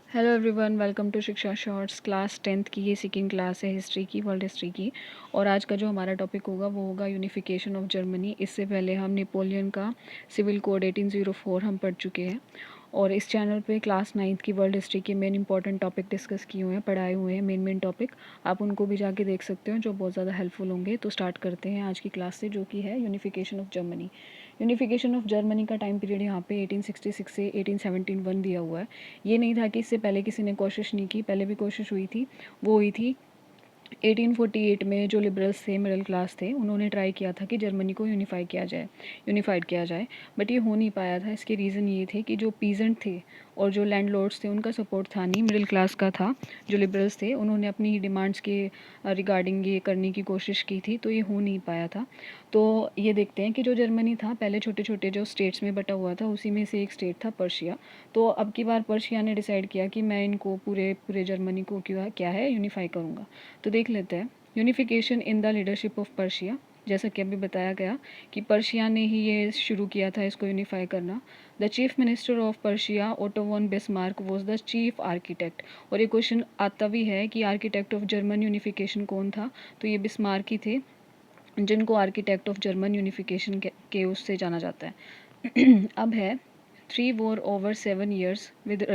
Hello everyone, welcome to शिक्षा shorts. Class 10th की ये सेकेंड क्लास है हिस्ट्री की, वर्ल्ड हिस्ट्री की। और आज का जो हमारा टॉपिक होगा वो होगा यूनिफिकेशन ऑफ जर्मनी। इससे पहले हम नेपोलियन का सिविल कोड 1804 हम पढ़ चुके हैं। और इस चैनल पे क्लास 9th की वर्ल्ड हिस्ट्री के मेन इंपॉर्टेंट टॉपिक डिस्कस किए हुए हैं, पढ़ाए हुए हैं मेन टॉपिक। आप उनको भी जाके देख सकते हो, जो बहुत ज़्यादा हेल्पफुल होंगे। तो स्टार्ट करते हैं आज की क्लास से, जो कि है unification of Germany. Unification of Germany का टाइम पीरियड यहाँ पे 1866 से 1871 दिया हुआ है। ये नहीं था कि इससे पहले किसी ने कोशिश नहीं की, पहले भी कोशिश हुई थी। वो हुई थी 1848 में। जो लिबरल्स थे, मिडिल क्लास थे, उन्होंने ट्राई किया था कि जर्मनी को यूनिफाइड किया जाए, बट ये हो नहीं पाया था। इसके रीज़न ये थे कि जो पीजेंट थे और जो लैंडलॉर्ड्स थे, उनका सपोर्ट था नहीं, मिडिल क्लास का था। जो लिबरल्स थे उन्होंने अपनी डिमांड्स के रिगार्डिंग ये करने की कोशिश की थी, तो ये हो नहीं पाया था। तो ये देखते हैं कि जो जर्मनी था पहले छोटे छोटे जो स्टेट्स में बटा हुआ था, उसी में से एक स्टेट था पर्शिया। तो अब की बार पर्शिया ने डिसाइड किया कि मैं इनको पूरे पूरे जर्मनी को क्या है यूनिफाई करूँगा। तो देख लेते हैं unification in the leadership of Persia. जैसा कि अभी बताया गया कि पर्शिया ने ही ये शुरू किया था इसको यूनिफाई करना। The chief minister of Persia auto von Bismarck was the chief architect. और ये क्वेश्चन आता भी है कि आर्किटेक्ट ऑफ जर्मन यूनिफिकेशन कौन था, तो ये बिस्मार्क ही थे, जिनको आर्किटेक्ट ऑफ जर्मन यूनिफिकेशन के उससे जाना जाता है। अब है 3 war over 7 years with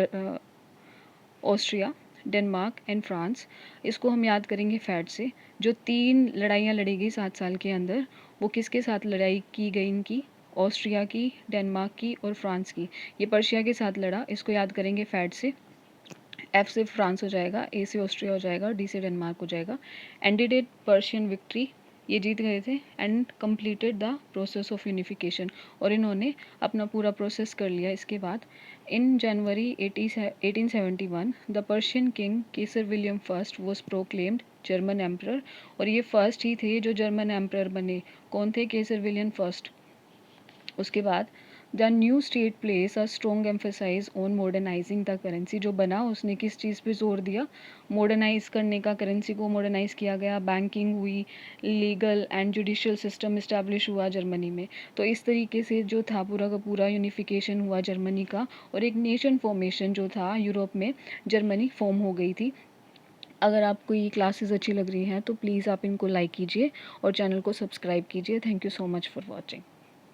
Austria, Denmark and France. इसको हम याद करेंगे फैट से। जो 3 लड़ाइयाँ लड़ी गई 7 साल के अंदर, वो किसके साथ लड़ाई की गई इनकी? ऑस्ट्रिया की, डेनमार्क की और फ्रांस की। ये पर्शिया के साथ लड़ा, इसको याद करेंगे फैट से। एफ से फ्रांस हो जाएगा, ए से ऑस्ट्रिया हो जाएगा, डी से डेनमार्क हो जाएगा। एंडिडेड पर्शियन विक्ट्री, ये जीत गए थे। And completed the process of unification, और इन्होंने अपना पूरा प्रोसेस कर लिया। इसके बाद इन जनवरी 1871 the Persian king Kesar William first was proclaimed German emperor. और ये फर्स्ट ही थे जो जर्मन एम्परर बने। कौन थे? Kaiser William first. उसके बाद the new state place a strong emphasize on modernizing the currency. जो बना उसने किस चीज़ पे जोर दिया? मॉडर्नाइज करने का। करेंसी को मॉडर्नाइज किया गया, बैंकिंग हुई, legal and judicial system establish हुआ जर्मनी में। तो इस तरीके से जो था पूरा का पूरा यूनिफिकेशन हुआ जर्मनी का, और एक नेशन फॉर्मेशन जो था यूरोप में, जर्मनी फॉर्म हो गई थी। अगर आपको ये क्लासेस अच्छी लग रही हैं तो प्लीज़ आप इनको लाइक कीजिए और चैनल को सब्सक्राइब कीजिए। Thank you so much for watching.